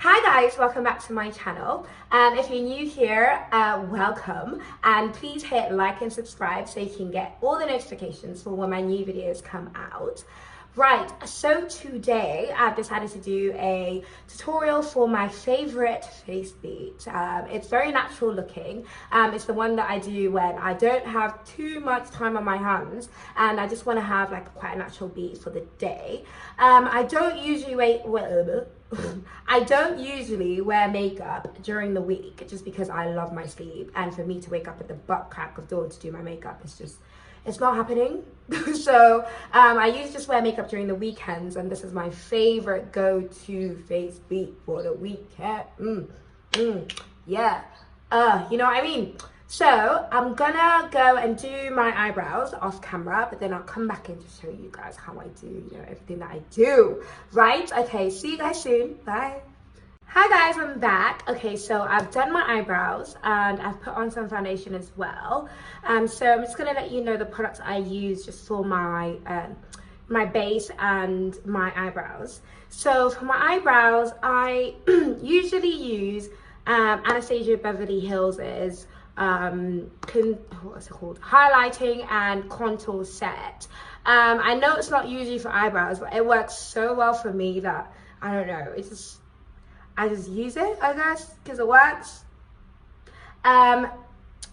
Hi guys, welcome back to my channel. If you're new here, welcome, and please hit like and subscribe so you can get all the notifications for when my new videos come out. Right, so today I've decided to do a tutorial for my favorite face beat. It's very natural looking. It's the one that I do when I don't have too much time on my hands and I just want to have like quite a natural beat for the day. I don't usually wear makeup during the week just because I love my sleep, and for me to wake up at the butt crack of dawn to do my makeup it's not happening. So I usually just wear makeup during the weekends, and this is my favorite go-to face beat for the weekend. Yeah, you know what I mean? So I'm gonna go and do my eyebrows off camera, but then I'll come back in to show you guys how I do, you know, everything that I do, right? Okay, see you guys soon, bye. Hi guys, I'm back. Okay, so I've done my eyebrows and I've put on some foundation as well. So I'm just gonna let you know the products I use just for my my base and my eyebrows. So for my eyebrows, I usually use Anastasia Beverly Hills's what's it called? Highlighting and contour set. I know it's not usually for eyebrows, but it works so well for me that I don't know. I just use it, I guess, because it works.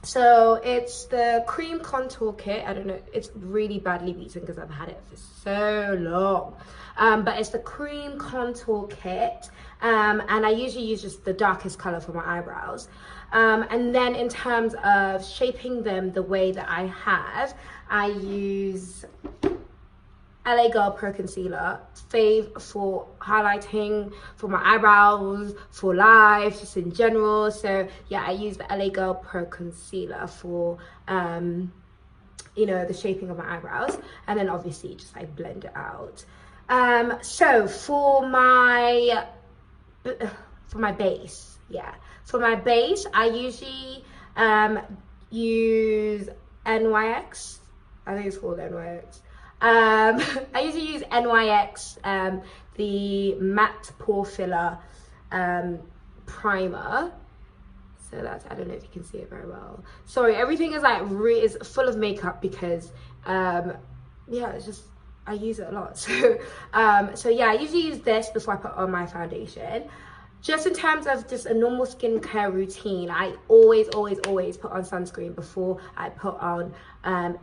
So it's the cream contour kit. I don't know, it's really badly beaten because I've had it for so long. But it's the cream contour kit. And I usually use just the darkest color for my eyebrows. And then in terms of shaping them the way that I have, I use LA Girl Pro Concealer, fave for highlighting, for my eyebrows, for life, just in general. So yeah, I use the LA Girl Pro Concealer for, you know, the shaping of my eyebrows. And then obviously just like blend it out. So for my base, yeah. For my base, I usually use NYX. I think it's called NYX. I usually use NYX, the matte pore filler primer. So that's, I don't know if you can see it very well. Sorry, everything is like is full of makeup because yeah, it's just I use it a lot. So so yeah, I usually use this before I put on my foundation. Just in terms of just a normal skincare routine, I always put on sunscreen before I put on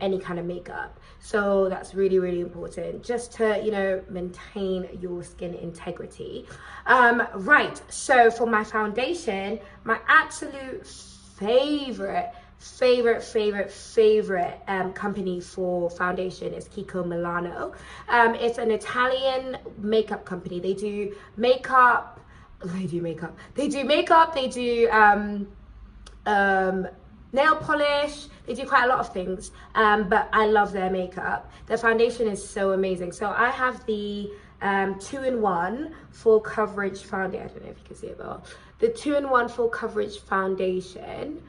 any kind of makeup. So that's really important, just to, you know, maintain your skin integrity. Right, so for my foundation, my absolute favorite company for foundation is Kiko Milano. It's an Italian makeup company. They do makeup, they do nail polish, they do quite a lot of things, but I love their makeup. Their foundation is so amazing. So I have the 2-in-1 full coverage foundation. I don't know if you can see it well. The 2-in-1 full coverage foundation.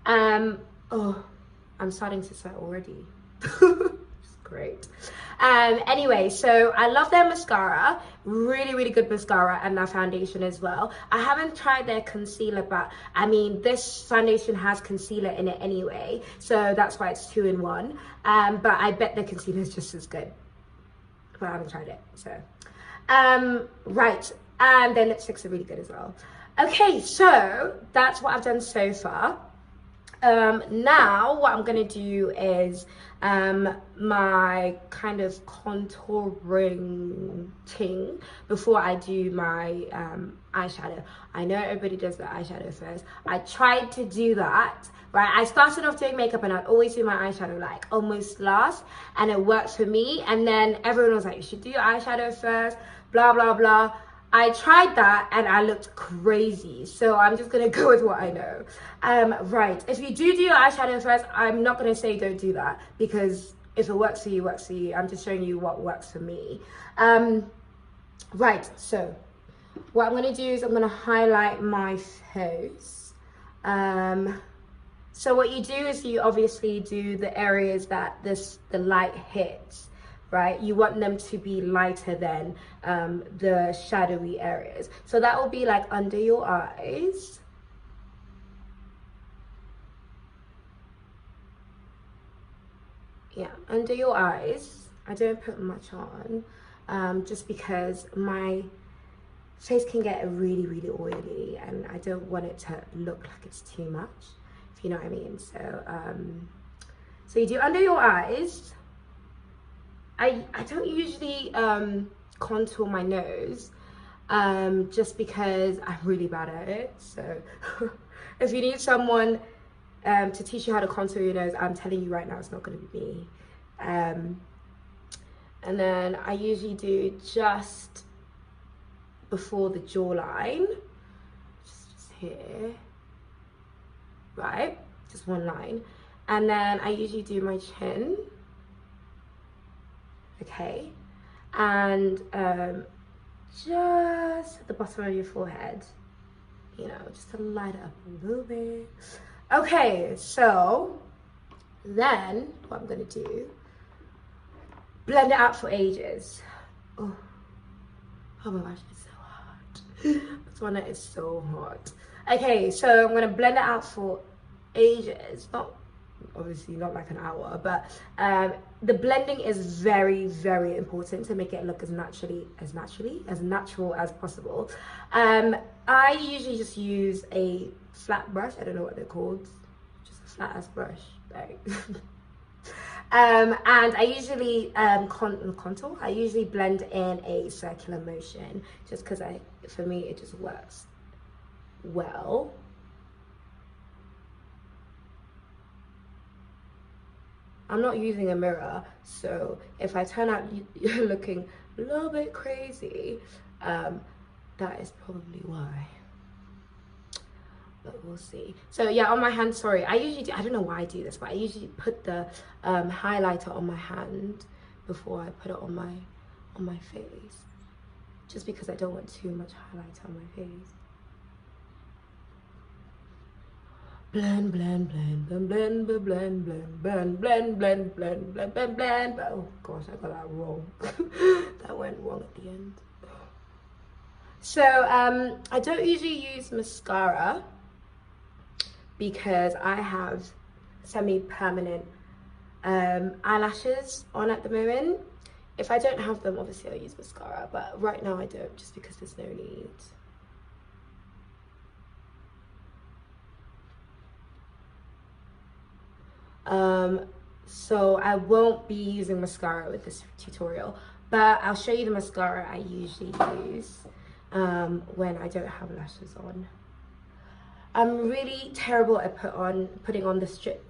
Oh, I'm starting to sweat already. Great. Anyway, so I love their mascara, really good mascara, and their foundation as well. I haven't tried their concealer, but I mean, this foundation has concealer in it anyway, so that's why it's 2-in-1. But I bet the concealer is just as good, but I haven't tried it. So right, and their lipsticks are really good as well. Okay, so that's what I've done so far. Now what I'm gonna do is my kind of contouring thing before I do my eyeshadow. I know everybody does the eyeshadow first. I tried to do that, right? I started off doing makeup and I'd always do my eyeshadow like almost last, and it worked for me. And then everyone was like, you should do your eyeshadow first, blah blah blah. I tried that and I looked crazy, so I'm just gonna go with what I know. Right, if you do your eyeshadow first, I'm not gonna say don't do that, because if it works for you, works for you. I'm just showing you what works for me. Right, so what I'm gonna do is I'm gonna highlight my face. So what you do is you obviously do the areas that the light hits right? You want them to be lighter than the shadowy areas. So that will be like under your eyes. Yeah, under your eyes. I don't put much on, just because my face can get really, really oily, and I don't want it to look like it's too much, if you know what I mean. So you do under your eyes. I don't usually contour my nose, just because I'm really bad at it. So if you need someone to teach you how to contour your nose, I'm telling you right now, it's not going to be me. And then I usually do just before the jawline, just here, right? Just one line. And then I usually do my chin, okay? And just at the bottom of your forehead, you know, just to light it up a little bit. Okay, so then what I'm gonna do, blend it out for ages. Oh my gosh, it's so hot. Botswana is so hot. Okay, so I'm gonna blend it out for ages. Not obviously not like an hour, but the blending is very, very important to make it look as natural as possible. I usually just use a flat brush. I don't know what they're called, just a flat ass brush, like. And I usually contour. I usually blend in a circular motion, just because for me it just works well. I'm not using a mirror, so if I turn out looking a little bit crazy, that is probably why. But we'll see. So yeah, on my hand, sorry, I usually do, I don't know why I do this, but I usually put the highlighter on my hand before I put it on my face, just because I don't want too much highlighter on my face. Blend, blend, blend, blend, blend, blend, blend, blend, blend, blend, blend, blend, blend, blend, blend. Oh gosh, I got that wrong. That went wrong at the end. So I don't usually use mascara because I have semi-permanent eyelashes on at the moment. If I don't have them, obviously I'll use mascara, but right now I don't, just because there's no need. So I won't be using mascara with this tutorial, but I'll show you the mascara I usually use when I don't have lashes on. I'm really terrible at putting on the strip.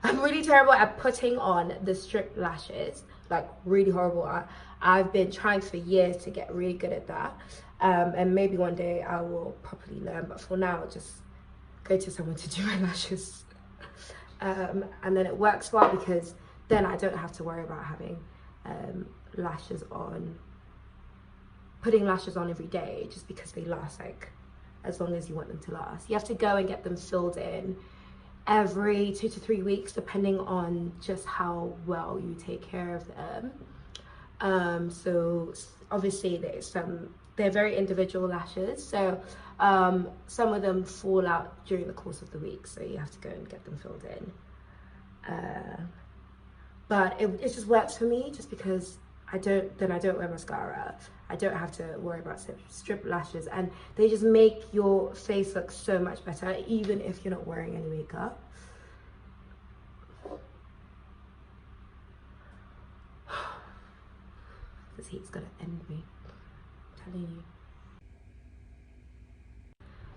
I'm really terrible at putting on the strip lashes, like really horrible. I've been trying for years to get really good at that, and maybe one day I will properly learn, but for now, just go to someone to do my lashes. And then it works well because then I don't have to worry about having lashes on, putting lashes on every day, just because they last like as long as you want them to last. You have to go and get them filled in every 2 to 3 weeks, depending on just how well you take care of them. So obviously they're very individual lashes, so some of them fall out during the course of the week, so you have to go and get them filled in. But it just works for me, just because I don't wear mascara. I don't have to worry about strip lashes, and they just make your face look so much better, even if you're not wearing any makeup. This heat's gonna end me, I'm telling you.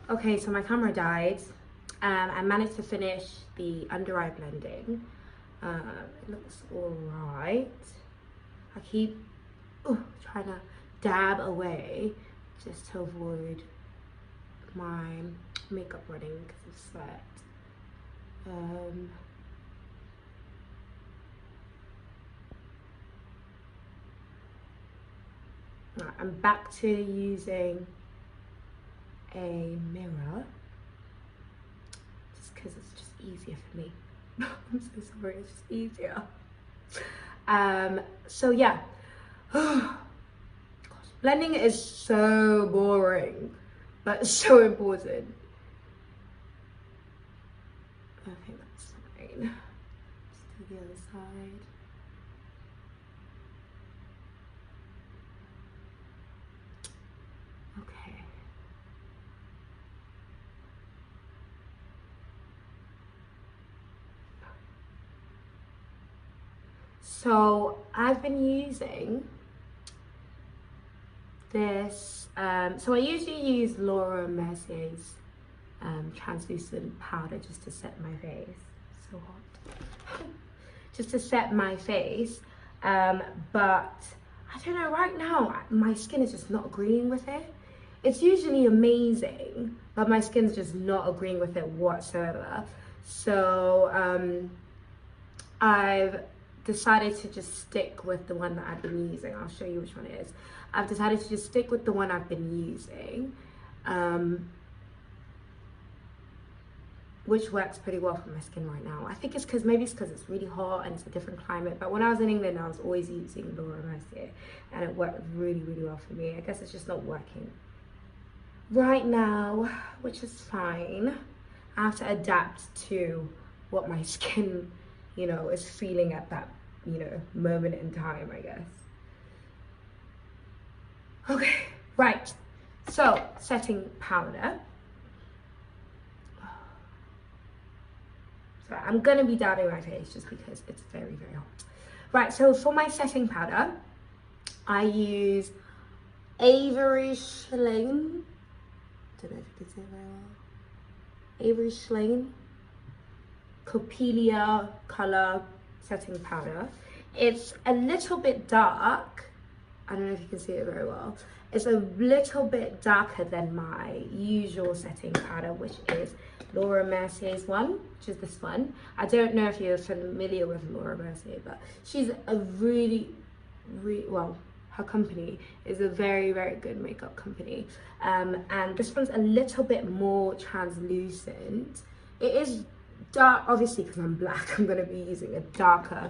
Okay, so my camera died. I managed to finish the under eye blending. It looks alright. I keep trying to dab away just to avoid my makeup running because of sweat. Right, I'm back to using a mirror just because it's just easier for me. I'm so sorry, it's just easier. So yeah. Blending is so boring, but so important. I think that's fine. Let's do the other side. Okay. So I've been using this, so I usually use Laura Mercier's translucent powder just to set my face. So hot. Just to set my face, but I don't know, right now my skin is just not agreeing with it. It's usually amazing, but my skin's just not agreeing with it whatsoever. So I've decided to just stick with the one that I've been using. I'll show you which one it is. I've decided to just stick with the one I've been using, which works pretty well for my skin right now. I think it's because, maybe it's because it's really hot and it's a different climate, but when I was in England, I was always using Laura Mercier and it worked really, really well for me. I guess it's just not working right now, which is fine. I have to adapt to what my skin, you know, is feeling at that, you know, moment in time, I guess. Okay, right. So, setting powder. So I'm gonna be dabbing my face just because it's very, very hot. Right, so for my setting powder, I use Avroy Shlain. Don't know if you can say it very well. Avroy Shlain Copelia color setting powder. It's a little bit dark. I don't know if you can see it very well. It's a little bit darker than my usual setting powder, which is Laura Mercier's one, which is this one. I don't know if you're familiar with Laura Mercier, but she's a really, well, her company is a very, very good makeup company. And this one's a little bit more translucent. It is dark, obviously, because I'm black, I'm going to be using a darker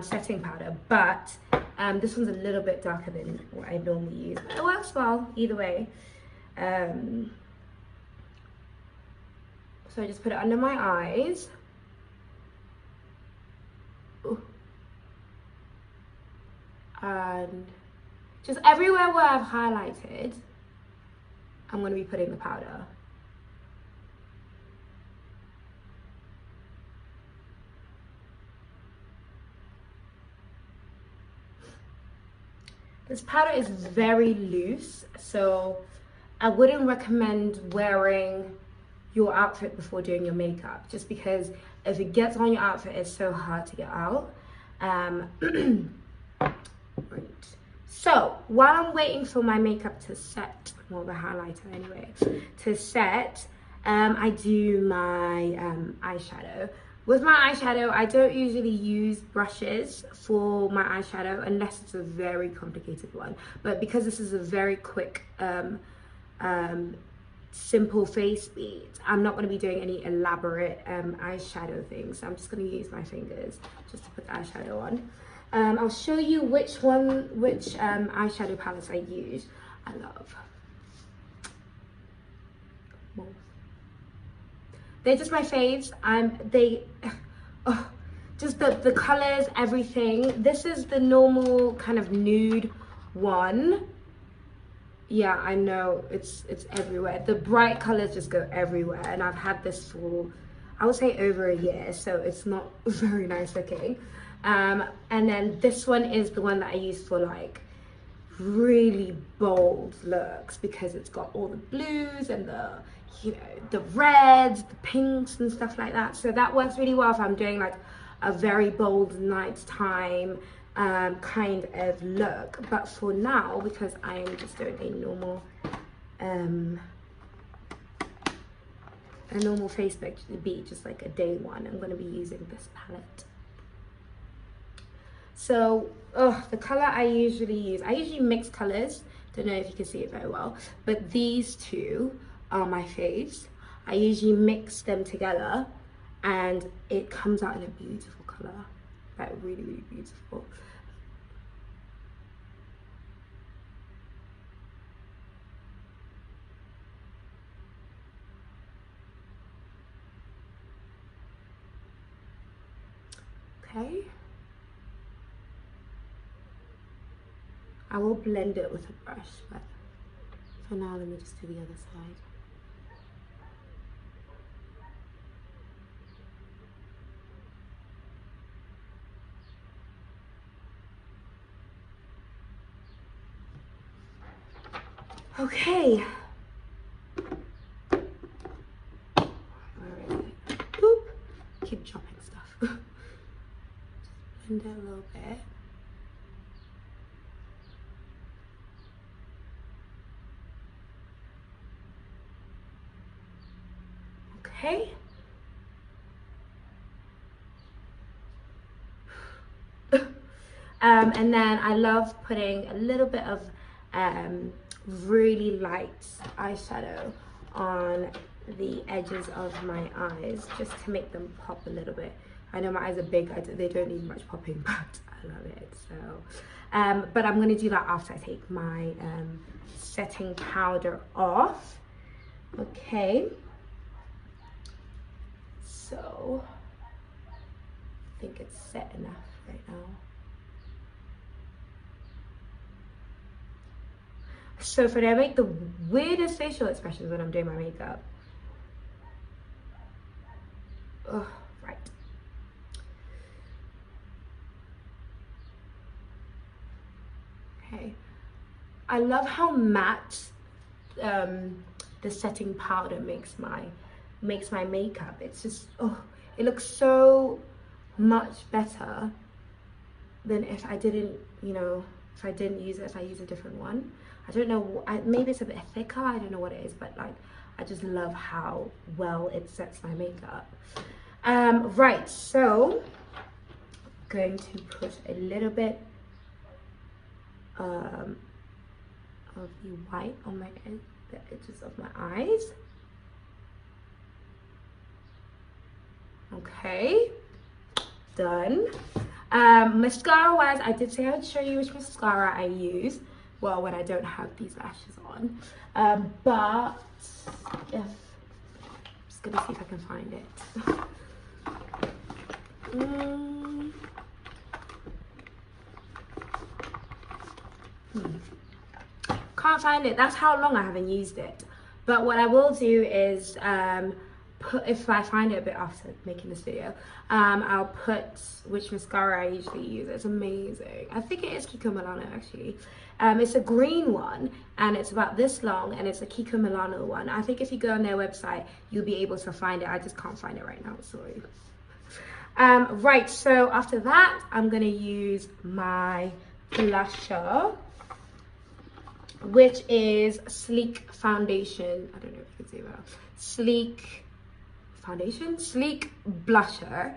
setting powder, but this one's a little bit darker than what I normally use. It works well either way. So I just put it under my eyes. Ooh. And just everywhere where I've highlighted, I'm going to be putting the powder. This powder is very loose, so I wouldn't recommend wearing your outfit before doing your makeup, just because if it gets on your outfit, it's so hard to get out. Right. So while I'm waiting for my makeup to set, well, the highlighter anyway, to set, I do my eyeshadow. With my eyeshadow, I don't usually use brushes for my eyeshadow unless it's a very complicated one. But because this is a very quick, simple face beat, I'm not going to be doing any elaborate eyeshadow things. So I'm just going to use my fingers just to put the eyeshadow on. I'll show you which eyeshadow palettes I use. I love. They're just my faves. Just the colors, everything. This is the normal kind of nude one. Yeah, I know it's everywhere. The bright colors just go everywhere, and I've had this for, I would say, over a year, so it's not very nice looking. And then this one is the one that I use for like really bold looks, because it's got all the blues and the, you know, the reds, the pinks and stuff like that. So that works really well if I'm doing like a very bold nighttime kind of look. But for now, because I am just doing a normal face beat, just like a day one, I'm going to be using this palette. So the color I usually mix colors. Don't know if you can see it very well, but these two are my faves. I usually mix them together and it comes out in a beautiful color. like really, really beautiful. Okay. I will blend it with a brush, but for now, let me just do the other side. Okay. Where is it? Boop. Keep chopping stuff. Blend it a little bit. Okay. And then I love putting a little bit of really light eyeshadow on the edges of my eyes, just to make them pop a little bit. I know my eyes are big, they don't need much popping, but I love it. So but I'm going to do that after I take my setting powder off. Okay, so I think it's set enough right now. So for that, I make the weirdest facial expressions when I'm doing my makeup. Oh, right. Okay. I love how matte the setting powder makes my makeup. It's just, oh, it looks so much better than if I didn't, you know, if I didn't use it, if I use a different one. I don't know, maybe it's a bit thicker, I don't know what it is, but like, I just love how well it sets my makeup. Right, so I'm going to put a little bit of the white on the edges of my eyes. Okay, done. Mascara wise, I did say I would show you which mascara I use, well, when I don't have these lashes on, but if, I'm just gonna see if I can find it. Can't find it. That's how long I haven't used it. But what I will do is if I find it a bit after making this video, I'll put which mascara I usually use. It's amazing. I think it is Kiko Milano actually. It's a green one and it's about this long, and it's a Kiko Milano one. I think if you go on their website, you'll be able to find it. I just can't find it right now, sorry. Right, so after that, I'm gonna use my blusher, which is Sleek Foundation. I don't know if you can see that. Sleek Foundation, Sleek Blusher,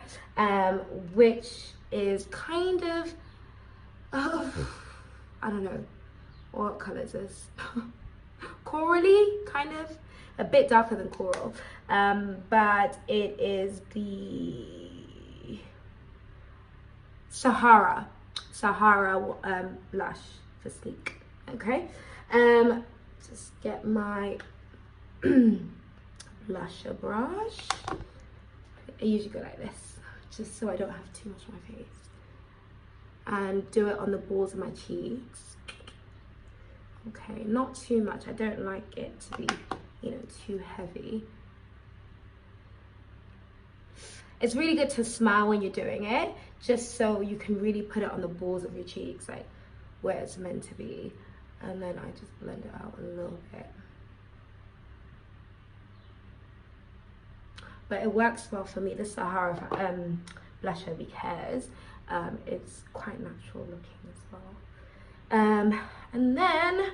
which is kind of, I don't know, what color is this? Corally, kind of, a bit darker than coral, but it is the Sahara blush for Sleek. Okay, just get my blusher brush. I usually go like this, just so I don't have too much on my face, and do it on the balls of my cheeks. Okay, not too much. I don't like it to be, you know, too heavy. It's really good to smile when you're doing it, just so you can really put it on the balls of your cheeks, like where it's meant to be. And then I just blend it out a little bit. But it works well for me, the Sahara blusher, because it's quite natural looking as well. And then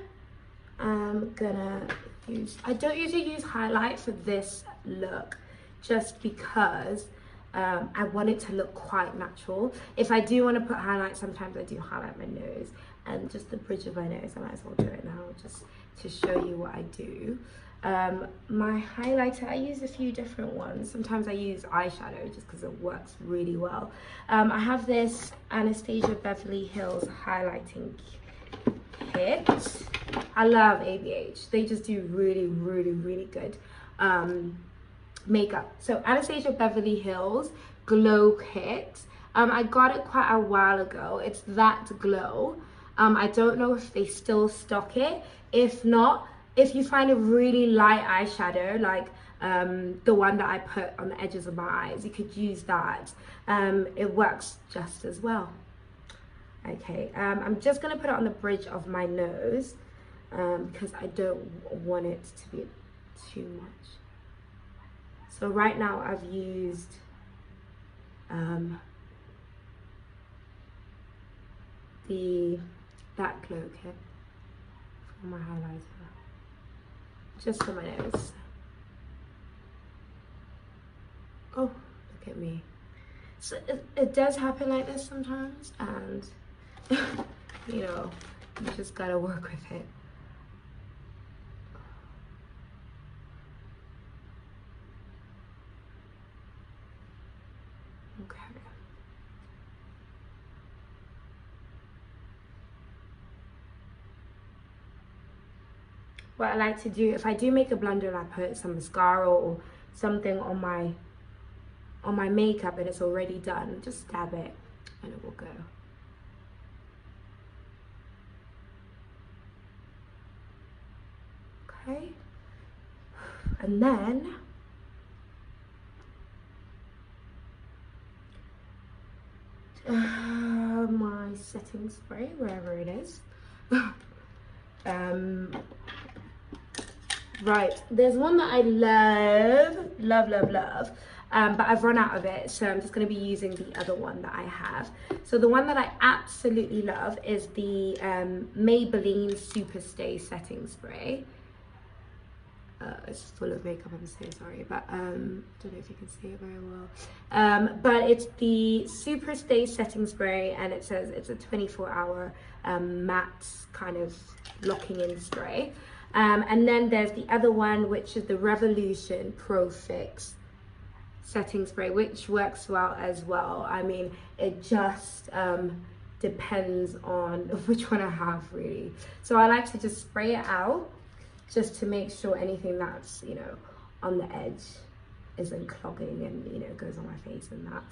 I'm gonna use, I don't usually use highlight for this look, just because I want it to look quite natural. If I do want to put highlight, sometimes I do highlight my nose and just the bridge of my nose. I might as well do it now just to show you what I do. My highlighter, I use a few different ones. Sometimes I use eyeshadow just because it works really well. I have this Anastasia Beverly Hills highlighting kit. I love ABH. They just do really, really, really good makeup. So Anastasia Beverly Hills Glow Kit. I got it quite a while ago. It's that glow. I don't know if they still stock it. If not, if you find a really light eyeshadow, like the one that I put on the edges of my eyes, you could use that. It works just as well. Okay, I'm just gonna put it on the bridge of my nose because I don't want it to be too much. So right now I've used that glow kit for my highlighter, just for my nose. Oh, look at me. So it does happen like this sometimes, and you know, you just gotta work with it. Okay. What I like to do, if I do make a blunder and I put some mascara or something on my makeup and it's already done, just dab it and it will go. Okay. And then my setting spray, wherever it is. Right, there's one that I love, but I've run out of it, so I'm just going to be using the other one that I have. So the one that I absolutely love is the Maybelline Super Stay Setting Spray. It's full of makeup, I'm so sorry, but I don't know if you can see it very well. But it's the Super Stay Setting Spray, and it says it's a 24-hour matte kind of locking in spray. And then there's the other one, which is the Revolution Pro Fix Setting Spray, which works well as well. I mean, it just depends on which one I have, really. So I like to just spray it out, just to make sure anything that's, you know, on the edge isn't clogging and, you know, goes on my face and that.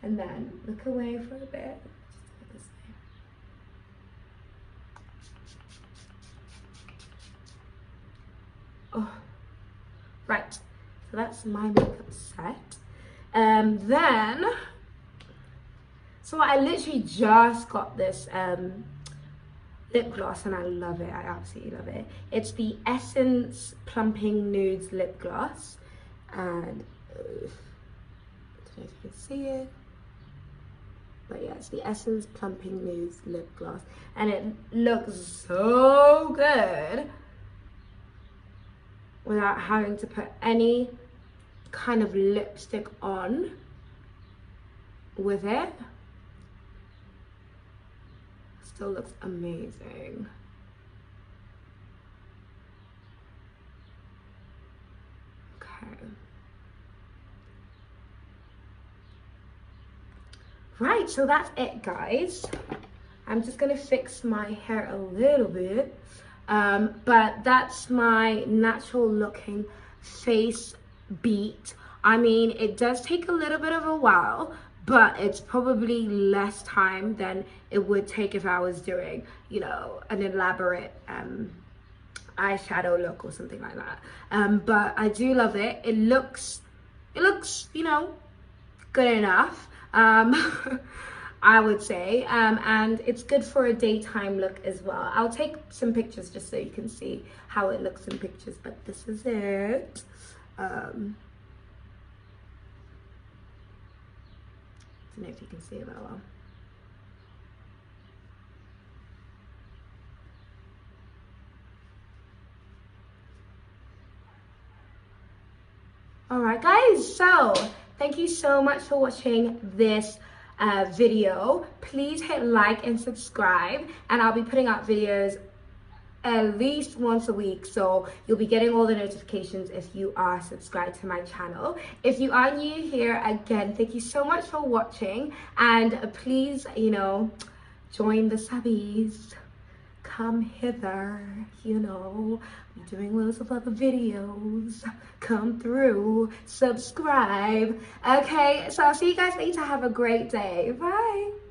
And then look away for a bit. Just this way. Oh, right. So that's my makeup set. Then, so I literally just got this lip gloss and I love it. I absolutely love it. It's the Essence Plumping Nudes lip gloss, and I don't know if you can see it, but yeah, it's the Essence Plumping Nudes lip gloss, and it looks so good without having to put any kind of lipstick on with it. Still looks amazing. Okay. Right, so that's it, guys. I'm just gonna fix my hair a little bit, but that's my natural looking face beat. I mean, it does take a little bit of a while, but it's probably less time than it would take if I was doing, you know, an elaborate eyeshadow look or something like that. But I do love it. It looks, you know, good enough, I would say. And it's good for a daytime look as well. I'll take some pictures just so you can see how it looks in pictures, but this is it. I don't know if you can see it that well. Alright guys, so thank you so much for watching this video. Please hit like and subscribe, and I'll be putting out videos at least once a week, so you'll be getting all the notifications if you are subscribed to my channel. If you are new here, again, thank you so much for watching, and please, you know, join the subbies. Come hither, you know, I'm doing loads of other videos. Come through, subscribe. Okay, so I'll see you guys later. Have a great day. Bye.